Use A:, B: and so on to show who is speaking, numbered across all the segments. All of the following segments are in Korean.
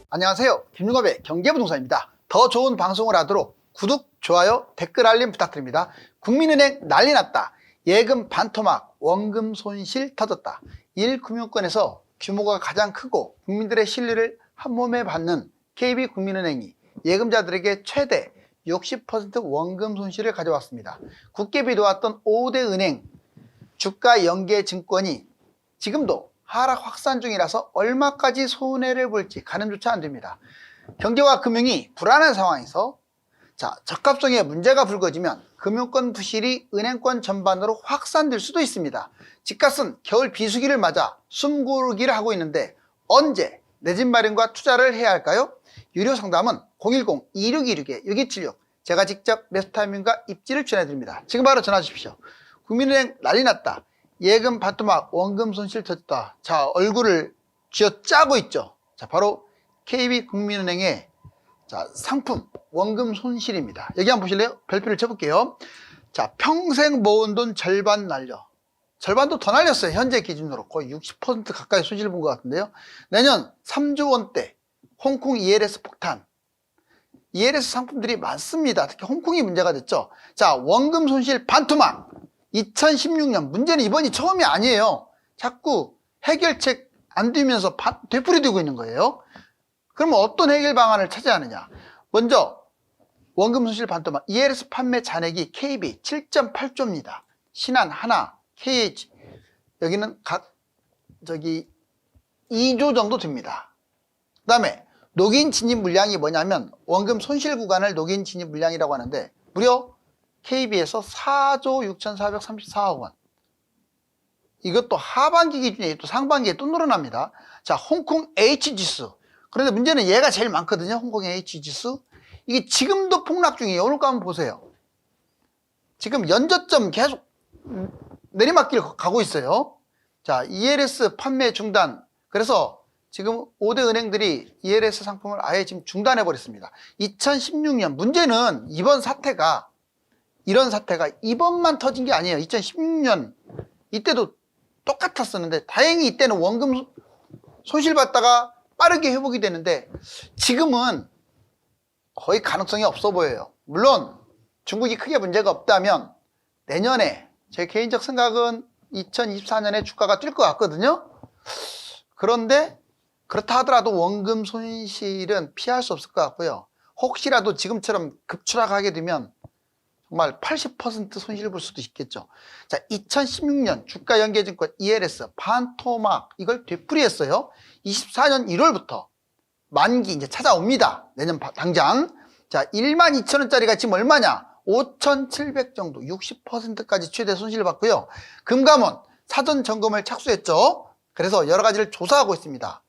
A: 안녕하세요. 김용업의 경제부동산입니다. 더 좋은 방송을 하도록 구독, 좋아요, 댓글 알림 부탁드립니다. 국민은행 난리 났다. 예금 반토막, 원금 손실 터졌다. 1금융권에서 규모가 가장 크고 국민들의 신뢰를 한몸에 받는 KB국민은행이 예금자들에게 최대 60% 원금 손실을 가져왔습니다. 굳게 비도왔던 5대 은행, 주가 연계증권이 지금도 하락 확산 중이라서 얼마까지 손해를 볼지 가늠조차 안 됩니다. 경제와 금융이 불안한 상황에서 적합성에 문제가 불거지면 금융권 부실이 은행권 전반으로 확산될 수도 있습니다. 집값은 겨울 비수기를 맞아 숨고르기를 하고 있는데 언제 내 집 마련과 투자를 해야 할까요? 유료 상담은 010-2626-6276 제가 직접 매수타이밍과 입지를 전해드립니다. 지금 바로 전화 주십시오. 국민은행 난리 났다. 예금 반토막, 원금 손실 터졌다. 얼굴을 쥐어짜고 있죠. 바로 KB국민은행의 상품 원금 손실입니다. 여기 한번 보실래요? 별표를 쳐볼게요. 평생 모은 돈 절반 날려. 절반도 더 날렸어요. 현재 기준으로 거의 60% 가까이 손실 본 것 같은데요. 내년 3조 원대 홍콩 ELS 폭탄. ELS 상품들이 많습니다. 특히 홍콩이 문제가 됐죠. 원금 손실 반토막. 2016년 문제는 이번이 처음이 아니에요. 자꾸 해결책 안 되면서 되풀이되고 있는 거예요. 그러면 어떤 해결 방안을 찾아야 하느냐? 먼저 원금 손실 반토막 ELS 판매 잔액이 KB 7.8조입니다. 신한, 하나, KH 여기는 각 2조 정도 됩니다. 그 다음에 녹인 진입 물량이 뭐냐면 원금 손실 구간을 녹인 진입 물량이라고 하는데 무려 KB에서 4조 6,434억 원. 이것도 하반기 기준에 또 상반기에 또 늘어납니다. 홍콩 H지수. 그런데 문제는 얘가 제일 많거든요. 홍콩 H지수. 이게 지금도 폭락 중이에요. 오늘 거 한번 보세요. 지금 연저점 계속 내리막길 가고 있어요. ELS 판매 중단. 그래서 지금 5대 은행들이 ELS 상품을 아예 지금 중단해 버렸습니다. 2016년 문제는 이번 사태가 이런 사태가 이번만 터진 게 아니에요. 2016년 이때도 똑같았었는데 다행히 이때는 원금 손실 봤다가 빠르게 회복이 되는데 지금은 거의 가능성이 없어 보여요. 물론 중국이 크게 문제가 없다면 내년에 제 개인적 생각은 2024년에 주가가 뛸 것 같거든요. 그런데 그렇다 하더라도 원금 손실은 피할 수 없을 것 같고요. 혹시라도 지금처럼 급추락하게 되면 정말 80% 손실 볼 수도 있겠죠. 2016년 주가 연계증권 ELS 반토막 이걸 되풀이했어요. 24년 1월부터 만기 이제 찾아옵니다. 내년 당장. 12,000원짜리가 지금 얼마냐? 5,700 정도 60%까지 최대 손실을 받고요. 금감원 사전 점검을 착수했죠. 그래서 여러 가지를 조사하고 있습니다.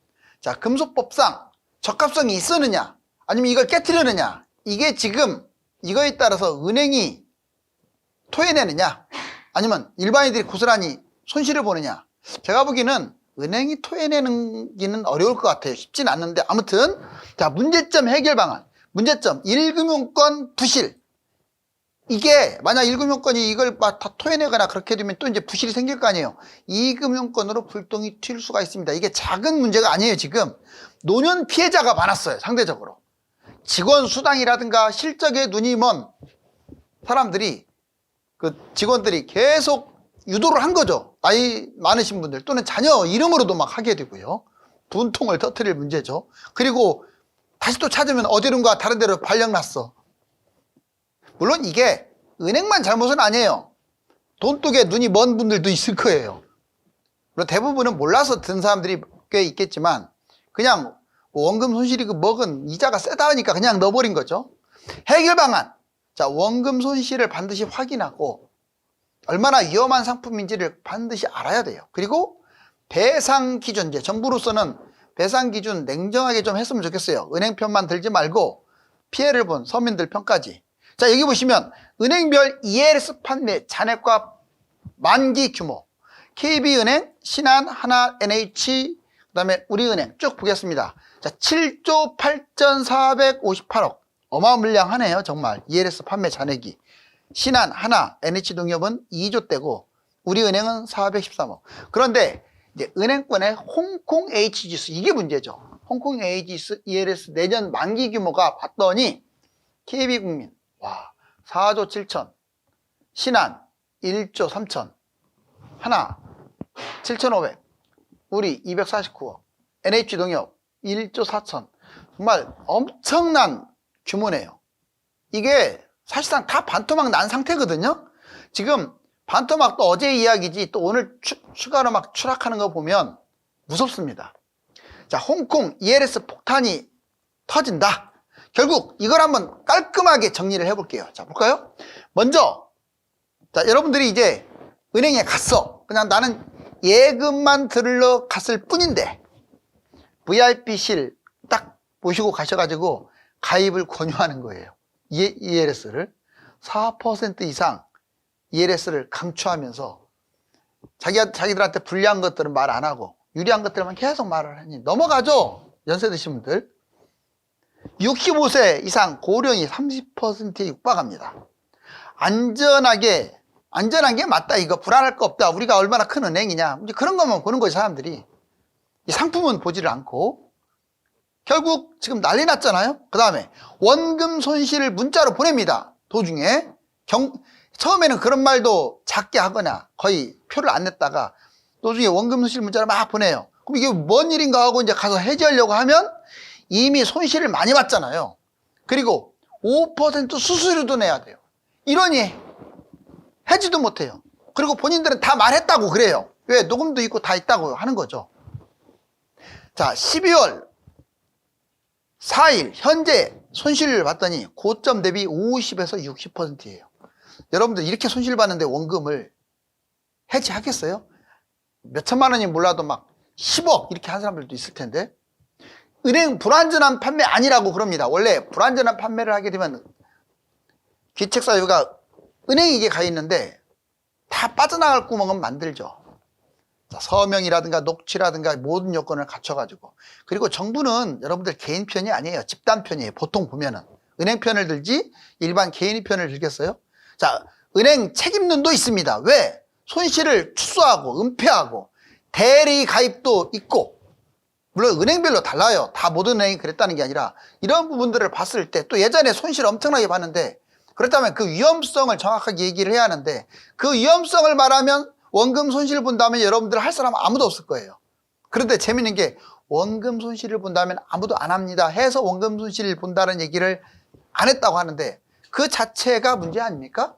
A: 금소법상 적합성이 있었느냐 아니면 이걸 깨트리느냐 이게 지금 이거에 따라서 은행이 토해내느냐 아니면 일반인들이 고스란히 손실을 보느냐 제가 보기에는 은행이 토해내는 어려울 것 같아요. 쉽진 않는데 아무튼 문제점 해결 방안 문제점 1금융권 부실 이게 만약 1금융권이 이걸 다 토해내거나 그렇게 되면 또 이제 부실이 생길 거 아니에요. 2금융권으로 불똥이 튈 수가 있습니다. 이게 작은 문제가 아니에요. 지금 노년 피해자가 많았어요. 상대적으로 직원 수당이라든가 실적에 눈이 먼 사람들이 직원들이 계속 유도를 한 거죠. 나이 많으신 분들 또는 자녀 이름으로도 막 하게 되고요. 분통을 터뜨릴 문제죠. 그리고 다시 또 찾으면 어디론가 다른 데로 발령났어. 물론 이게 은행만 잘못은 아니에요. 돈독에 눈이 먼 분들도 있을 거예요. 물론 대부분은 몰라서 든 사람들이 꽤 있겠지만 그냥 원금 손실이 먹은 이자가 세다 하니까 그냥 넣어버린 거죠. 해결 방안. 원금 손실을 반드시 확인하고 얼마나 위험한 상품인지를 반드시 알아야 돼요. 그리고 배상 기준제. 정부로서는 배상 기준 냉정하게 좀 했으면 좋겠어요. 은행 편만 들지 말고 피해를 본 서민들 편까지. 여기 보시면 은행별 ELS 판매 잔액과 만기 규모. KB은행, 신한, 하나, NH, 그 다음에 우리은행 쭉 보겠습니다. 7조 8,458억. 어마무량하네요. 정말 ELS 판매 잔액이. 신한, 하나, NH농협은 2조대고 우리은행은 413억. 그런데 이제 은행권의 홍콩 H지수 이게 문제죠. 홍콩 AGS ELS 내년 만기 규모가 봤더니 KB국민 와 4조 7천, 신한 1조 3천, 하나 7,500, 우리 249억, NH농협 1조 4천. 정말 엄청난 규모네요. 이게 사실상 다 반토막 난 상태거든요. 지금 반토막도 어제 이야기지 또 오늘 추가로 막 추락하는 거 보면 무섭습니다. 자, 홍콩 ELS 폭탄이 터진다. 결국 이걸 한번 깔끔하게 정리를 해볼게요. 자, 볼까요? 먼저, 자, 여러분들이 이제 은행에 갔어. 그냥 나는 예금만 들러 갔을 뿐인데, VIP실 딱 모시고 가셔가지고 가입을 권유하는 거예요. ELS를. 4% 이상 ELS를 강추하면서 자기들한테 불리한 것들은 말 안 하고 유리한 것들만 계속 말을 하니 넘어가죠. 연세 드신 분들. 65세 이상 고령이 30%에 육박합니다. 안전한 게 맞다. 이거 불안할 거 없다. 우리가 얼마나 큰 은행이냐. 그런 것만 보는 거지 사람들이. 이 상품은 보지를 않고. 결국 지금 난리 났잖아요. 그 다음에 원금 손실을 문자로 보냅니다. 도중에. 처음에는 그런 말도 작게 하거나 거의 표를 안 냈다가 도중에 원금 손실 문자를 막 보내요. 그럼 이게 뭔 일인가 하고 이제 가서 해지하려고 하면 이미 손실을 많이 봤잖아요. 그리고 5% 수수료도 내야 돼요. 이러니 해지도 못해요. 그리고 본인들은 다 말했다고 그래요. 왜? 녹음도 있고 다 있다고 하는 거죠. 자, 12월 4일 현재 손실을 봤더니 고점 대비 50에서 60%예요. 여러분들 이렇게 손실 봤는데 원금을 해지하겠어요? 몇 천만 원이 몰라도 막 10억 이렇게 한 사람들도 있을 텐데. 은행 불완전한 판매 아니라고 그럽니다. 원래 불완전한 판매를 하게 되면 기책사유가 은행에 이게 가 있는데 다 빠져나갈 구멍은 만들죠. 자, 서명이라든가 녹취라든가 모든 요건을 갖춰가지고. 그리고 정부는 여러분들 개인 편이 아니에요. 집단 편이에요. 보통 보면은 은행 편을 들지 일반 개인이 편을 들겠어요? 자, 은행 책임론도 있습니다. 왜? 손실을 축소하고 은폐하고 대리 가입도 있고, 물론 은행별로 달라요. 다 모든 은행이 그랬다는 게 아니라 이런 부분들을 봤을 때 또 예전에 손실 엄청나게 봤는데, 그렇다면 그 위험성을 정확하게 얘기를 해야 하는데, 그 위험성을 말하면 원금 손실을 본다면 여러분들 할 사람 아무도 없을 거예요. 그런데 재밌는 게 원금 손실을 본다면 아무도 안 합니다 해서 원금 손실을 본다는 얘기를 안 했다고 하는데, 그 자체가 문제 아닙니까?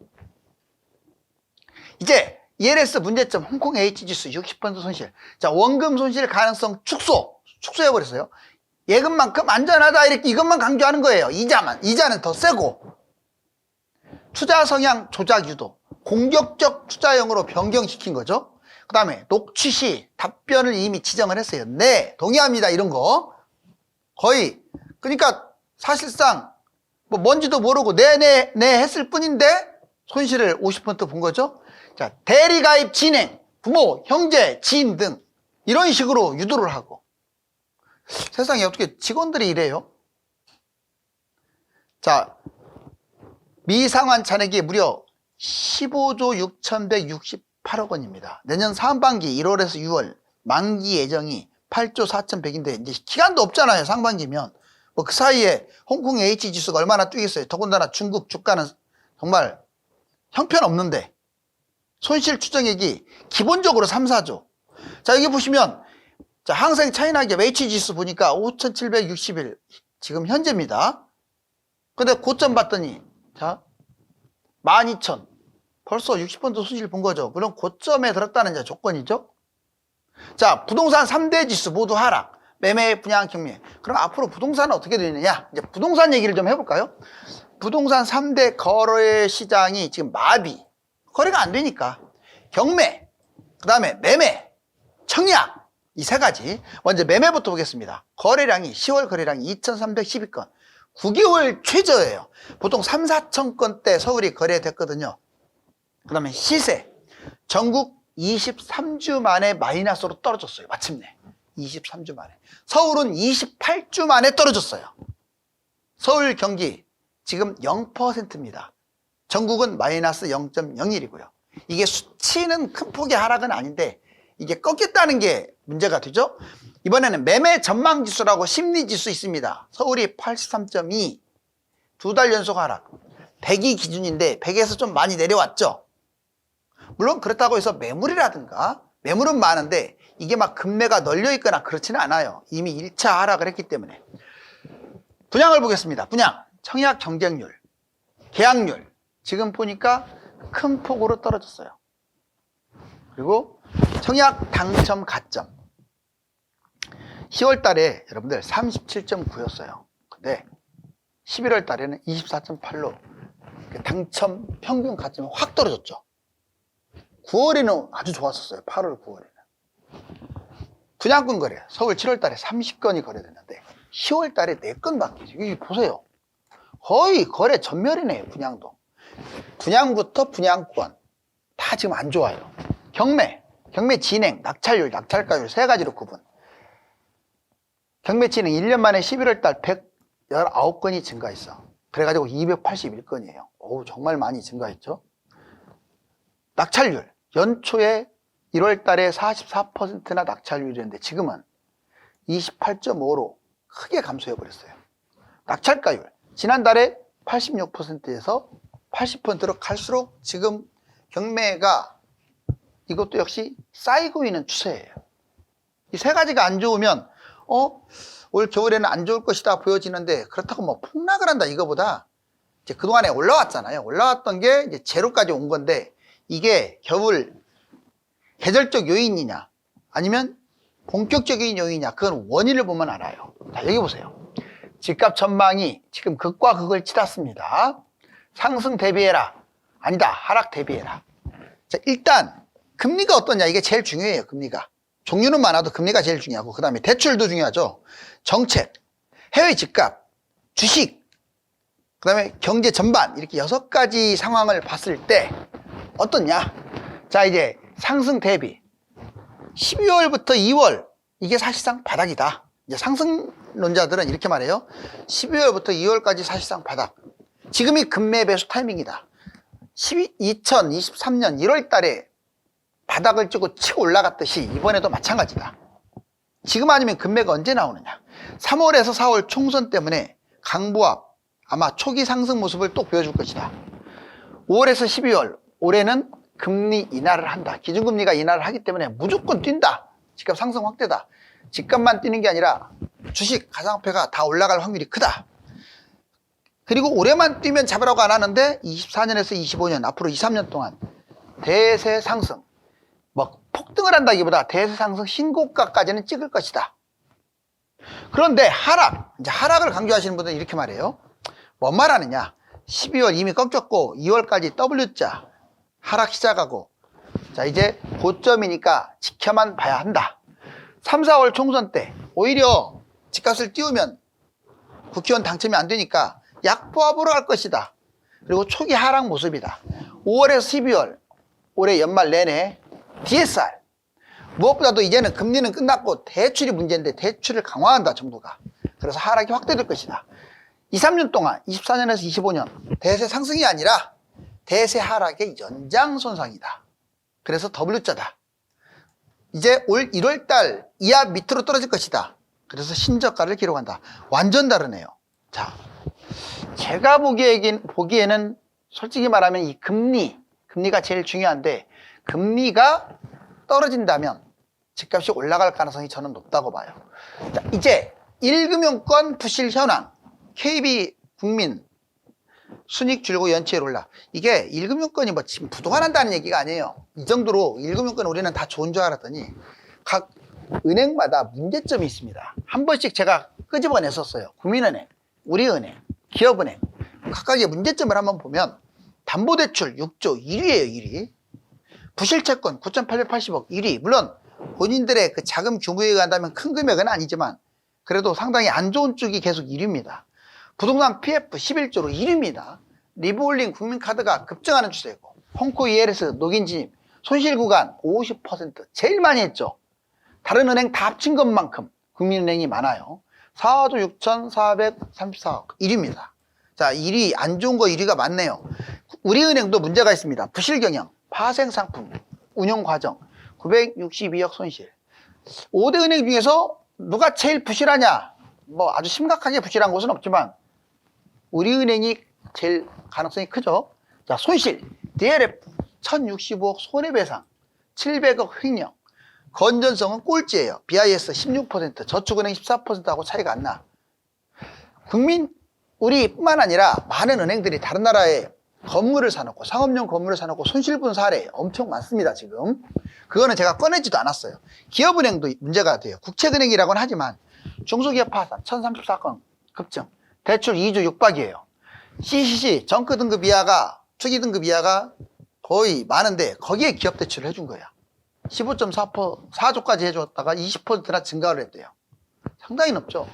A: 이제 ELS 문제점, 홍콩 H지수 60% 손실. 자, 원금 손실 가능성 축소해버렸어요. 예금만큼 안전하다 이렇게 이것만 강조하는 거예요. 이자는 더 세고. 투자 성향 조작 유도, 공격적 투자형으로 변경시킨 거죠. 그 다음에 녹취 시 답변을 이미 지정을 했어요. 네, 동의합니다 이런 거. 거의 그러니까 사실상 뭐 뭔지도 모르고 네 했을 뿐인데 손실을 50% 본 거죠. 자, 대리가입 진행, 부모, 형제, 지인 등 이런 식으로 유도를 하고. 세상에 어떻게 직원들이 이래요? 자, 미상환 잔액이 무려 15조 6,168억 원입니다. 내년 상반기 1월에서 6월 만기 예정이 8조 4,100인데 이제 기간도 없잖아요. 상반기면. 뭐 그 사이에 홍콩 H지수가 얼마나 뛰겠어요. 더군다나 중국 주가는 정말 형편없는데 손실 추정액이 기본적으로 3, 4조. 자, 여기 보시면 자, 항생 차이나기업 H지수 보니까 5,761 지금 현재입니다. 근데 고점 봤더니 자 12,000 벌써 60% 손실 본 거죠. 그럼 고점에 들었다는 이제 조건이죠. 자, 부동산 3대 지수 모두 하락. 매매, 분양, 경매. 그럼 앞으로 부동산은 어떻게 되느냐? 이제 부동산 얘기를 좀 해볼까요? 부동산 3대 거래 시장이 지금 마비. 거래가 안 되니까. 경매, 그 다음에 매매, 청약. 이 세 가지. 먼저 매매부터 보겠습니다. 거래량이 10월 거래량이 2,312건. 9개월 최저예요. 보통 3, 4천 건대 서울이 거래됐거든요. 그 다음에 시세. 전국 23주 만에 마이너스로 떨어졌어요. 마침내. 23주 만에. 서울은 28주 만에 떨어졌어요. 서울, 경기 지금 0%입니다. 전국은 마이너스 0.01이고요. 이게 수치는 큰 폭의 하락은 아닌데 이게 꺾였다는 게 문제가 되죠. 이번에는 매매 전망 지수라고 심리 지수 있습니다. 서울이 83.2, 2달 연속 하락. 100이 기준인데 100에서 좀 많이 내려왔죠. 물론 그렇다고 해서 매물이라든가 매물은 많은데 이게 막 급매가 널려 있거나 그렇지는 않아요. 이미 1차 하락을 했기 때문에. 분양을 보겠습니다. 분양, 청약 경쟁률, 계약률. 지금 보니까 큰 폭으로 떨어졌어요. 그리고 청약 당첨 가점. 10월 달에 여러분들 37.9였어요. 근데 11월 달에는 24.8로 당첨 평균 가점이 확 떨어졌죠. 9월에는 아주 좋았었어요. 8월, 9월에는. 분양권 거래. 서울 7월 달에 30건이 거래됐는데 10월 달에 4건밖에. 여기 보세요. 거의 거래 전멸이네요. 분양도. 분양부터 분양권 다 지금 안 좋아요. 경매 진행, 낙찰률, 낙찰가율 세 가지로 구분. 경매 진행 1년 만에 11월 달 119건이 증가했어. 그래가지고 281건이에요. 어우, 정말 많이 증가했죠. 낙찰률, 연초에 1월 달에 44%나 낙찰률이었는데 지금은 28.5로 크게 감소해버렸어요. 낙찰가율, 지난달에 86%에서 80%로 갈수록 지금 경매가 이것도 역시 쌓이고 있는 추세예요. 이 세 가지가 안 좋으면 올 겨울에는 안 좋을 것이다 보여지는데 그렇다고 뭐 폭락을 한다 이거보다 이제 그동안에 올라왔잖아요. 올라왔던 게 이제 제로까지 온 건데 이게 겨울 계절적 요인이냐 아니면 본격적인 요인이냐 그건 원인을 보면 알아요. 자, 여기 보세요. 집값 전망이 지금 극과 극을 치닫습니다. 상승 대비해라. 아니다. 하락 대비해라. 자, 일단 금리가 어떠냐 이게 제일 중요해요. 금리가. 종류는 많아도 금리가 제일 중요하고 그 다음에 대출도 중요하죠. 정책, 해외 집값, 주식, 그 다음에 경제 전반 이렇게 6가지 상황을 봤을 때 어떻냐. 자, 이제 상승 대비 12월부터 2월 이게 사실상 바닥이다. 이제 상승론자들은 이렇게 말해요. 12월부터 2월까지 사실상 바닥. 지금이 급매 배수 타이밍이다. 2023년 1월 달에 바닥을 찍고 치고 올라갔듯이 이번에도 마찬가지다. 지금 아니면 급매가 언제 나오느냐. 3월에서 4월 총선 때문에 강보합 아마 초기 상승 모습을 또 보여줄 것이다. 5월에서 12월 올해는 금리 인하를 한다. 기준금리가 인하를 하기 때문에 무조건 뛴다. 집값 상승 확대다. 집값만 뛰는 게 아니라 주식, 가상화폐가 다 올라갈 확률이 크다. 그리고 올해만 뛰면 잡으라고 안 하는데 24년에서 25년 앞으로 2, 3년 동안 대세 상승 뭐 폭등을 한다기보다 대세 상승 신고가까지는 찍을 것이다. 그런데 하락, 이제 하락을 강조하시는 분들은 이렇게 말해요. 뭔 말하느냐. 12월 이미 꺾였고 2월까지 W자 하락 시작하고 자 이제 고점이니까 지켜만 봐야 한다. 3, 4월 총선 때 오히려 집값을 띄우면 국회의원 당첨이 안 되니까 약보합으로 할 것이다. 그리고 초기 하락 모습이다. 5월에서 12월 올해 연말 내내 DSR 무엇보다도 이제는 금리는 끝났고 대출이 문제인데 대출을 강화한다 정부가. 그래서 하락이 확대될 것이다. 2, 3년 동안 24년에서 25년 대세 상승이 아니라 대세 하락의 연장선상이다. 그래서 W자다. 이제 올 1월달 이하 밑으로 떨어질 것이다. 그래서 신저가를 기록한다. 완전 다르네요. 자, 제가 보기에는 솔직히 말하면 이 금리가 제일 중요한데 금리가 떨어진다면 집값이 올라갈 가능성이 저는 높다고 봐요. 자, 이제 1금융권 부실 현황, KB 국민 순익 줄고 연체율 올라. 이게 1금융권이 뭐 지금 부도가 난다는 얘기가 아니에요. 이 정도로 1금융권 우리는 다 좋은 줄 알았더니 각 은행마다 문제점이 있습니다. 한 번씩 제가 끄집어냈었어요. 국민은행, 우리은행, 기업은행 각각의 문제점을 한번 보면 담보대출 6조 1위예요. 1위. 부실채권 9,880억 1위. 물론 본인들의 그 자금 규모에 의한다면 큰 금액은 아니지만 그래도 상당히 안 좋은 쪽이 계속 1위입니다. 부동산 PF 11조로 1위입니다. 리볼링 국민카드가 급증하는 추세고 홍코 ELS 녹인 진입 손실 구간 50% 제일 많이 했죠. 다른 은행 다 합친 것만큼 국민은행이 많아요. 4조 6,434억 1위입니다. 자, 1위 안 좋은 거 1위가 많네요. 우리은행도 문제가 있습니다. 부실경영, 파생상품, 운용과정 962억 손실. 5대 은행 중에서 누가 제일 부실하냐? 뭐 아주 심각하게 부실한 곳은 없지만 우리은행이 제일 가능성이 크죠. 자, 손실 DLF 1065억 손해배상, 700억 횡령, 건전성은 꼴찌예요. BIS 16%, 저축은행 14%하고 차이가 안 나. 우리뿐만 아니라 많은 은행들이 다른 나라에 건물을 사놓고 상업용 건물을 사놓고 손실 본 사례 엄청 많습니다. 지금 그거는 제가 꺼내지도 않았어요. 기업은행도 문제가 돼요. 국책은행이라고는 하지만 중소기업 파산 1034건 급증, 대출 2주 육박이에요. CCC 정크 등급 이하가, 투기 등급 이하가 거의 많은데 거기에 기업 대출을 해준 거야. 15.4%, 4조까지 해줬다가 20%나 증가를 했대요. 상당히 높죠.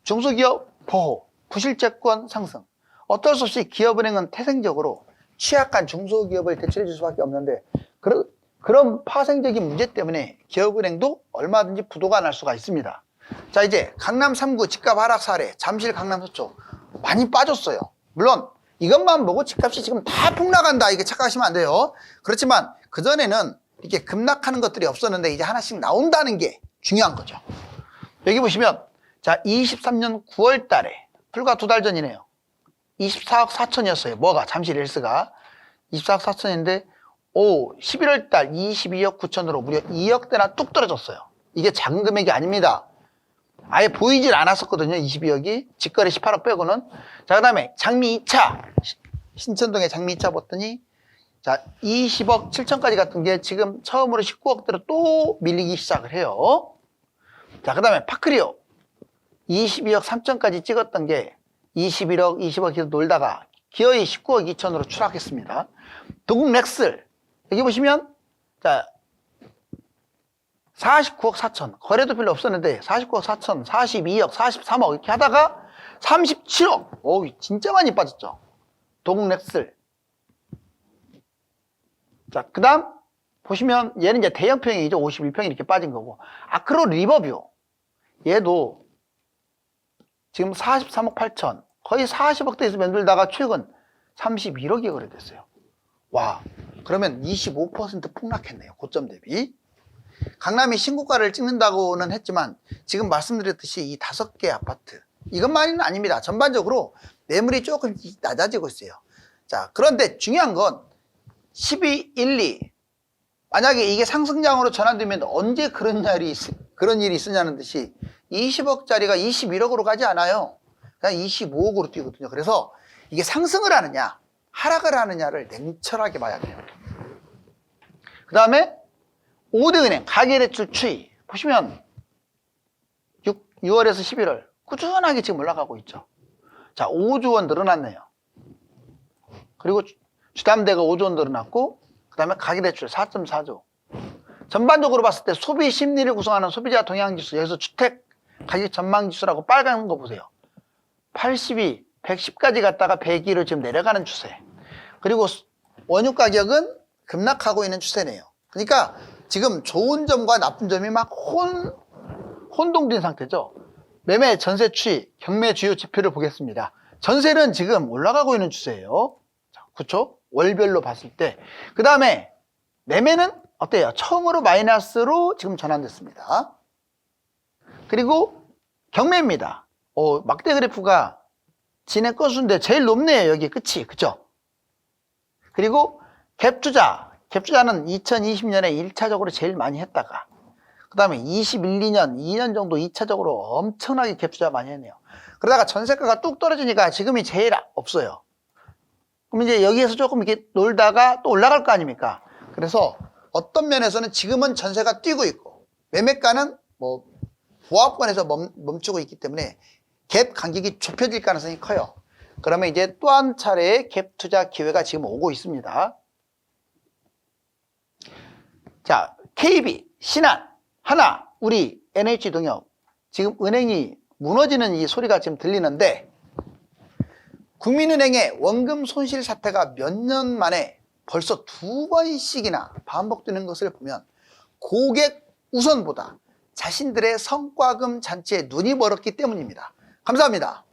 A: 중소기업 보호, 부실채권 상승. 어쩔 수 없이 기업은행은 태생적으로 취약한 중소기업을 대출해 줄 수밖에 없는데 그런 파생적인 문제 때문에 기업은행도 얼마든지 부도가 날 수가 있습니다. 자, 이제 강남 3구 집값 하락 사례, 잠실 강남 서초 많이 빠졌어요. 물론 이것만 보고 집값이 지금 다 폭락한다 이게 착각하시면 안 돼요. 그렇지만 그전에는 이렇게 급락하는 것들이 없었는데 이제 하나씩 나온다는 게 중요한 거죠. 여기 보시면 자, 23년 9월 달에 불과 2달 전이네요. 24억 4천이었어요. 뭐가? 잠실 릴스가 24억 4천인데 11월 달 22억 9천으로 무려 2억대나 뚝 떨어졌어요. 이게 작은 금액이 아닙니다. 아예 보이질 않았었거든요. 22억이 직거래 18억 빼고는. 자, 그 다음에 장미 2차 신천동에 장미 2차 봤더니 자, 20억 7천까지 갔던 게 지금 처음으로 19억대로 또 밀리기 시작을 해요. 자, 그 다음에 파크리오 22억 3천까지 찍었던 게 21억 20억에서 놀다가 기어이 19억 2천으로 추락했습니다. 도국 렉슬 여기 보시면 자 49억 4천 거래도 별로 없었는데 49억 4천 42억 43억 이렇게 하다가 37억 오 진짜 많이 빠졌죠. 도국 렉슬. 자, 그 다음 보시면 얘는 이제 대형평이죠. 51평이 이렇게 빠진 거고 아크로 리버뷰 얘도 지금 43억 8천 거의 40억대에서 맴돌다가 최근 31억이 거래됐어요. 와, 그러면 25% 폭락했네요. 고점 대비. 강남이 신고가를 찍는다고는 했지만 지금 말씀드렸듯이 이 5개 아파트 이것만은 아닙니다. 전반적으로 매물이 조금 낮아지고 있어요. 자, 그런데 중요한 건 12, 1, 2 만약에 이게 상승장으로 전환되면 언제 그런 일이 있으냐는 듯이 20억짜리가 21억으로 가지 않아요. 그냥 25억으로 뛰거든요. 그래서 이게 상승을 하느냐 하락을 하느냐를 냉철하게 봐야 돼요. 그 다음에 5대은행 가계대출 추이 보시면 6월에서 11월 꾸준하게 지금 올라가고 있죠. 자, 5조 원 늘어났네요. 그리고 주담대가 5조 원 늘어났고 그 다음에 가계대출 4.4조. 전반적으로 봤을 때 소비 심리를 구성하는 소비자 동향지수, 여기서 주택 가격 전망지수라고 빨간 거 보세요. 82, 110까지 갔다가 102로 지금 내려가는 추세. 그리고 원유 가격은 급락하고 있는 추세네요. 그러니까 지금 좋은 점과 나쁜 점이 막 혼동된 상태죠. 매매 전세 추이, 경매 주요 지표를 보겠습니다. 전세는 지금 올라가고 있는 추세예요. 자, 그렇죠? 월별로 봤을 때. 그 다음에 매매는 어때요? 처음으로 마이너스로 지금 전환됐습니다. 그리고 경매입니다. 막대 그래프가 진행 건수인데 제일 높네요. 여기 끝이. 그죠? 그리고 갭투자는 2020년에 1차적으로 제일 많이 했다가 그 다음에 21, 2년 정도 2차적으로 엄청나게 갭투자 많이 했네요. 그러다가 전세가가 뚝 떨어지니까 지금이 제일 없어요. 그럼 이제 여기에서 조금 이렇게 놀다가 또 올라갈 거 아닙니까? 그래서 어떤 면에서는 지금은 전세가 뛰고 있고 매매가는 뭐 보합권에서 멈추고 있기 때문에 갭 간격이 좁혀질 가능성이 커요. 그러면 이제 또 한 차례의 갭 투자 기회가 지금 오고 있습니다. 자, KB, 신한, 하나, 우리, NH동협 지금 은행이 무너지는 이 소리가 지금 들리는데 국민은행의 원금 손실 사태가 몇 년 만에 벌써 2번씩이나 반복되는 것을 보면 고객 우선보다 자신들의 성과금 잔치에 눈이 멀었기 때문입니다. 감사합니다.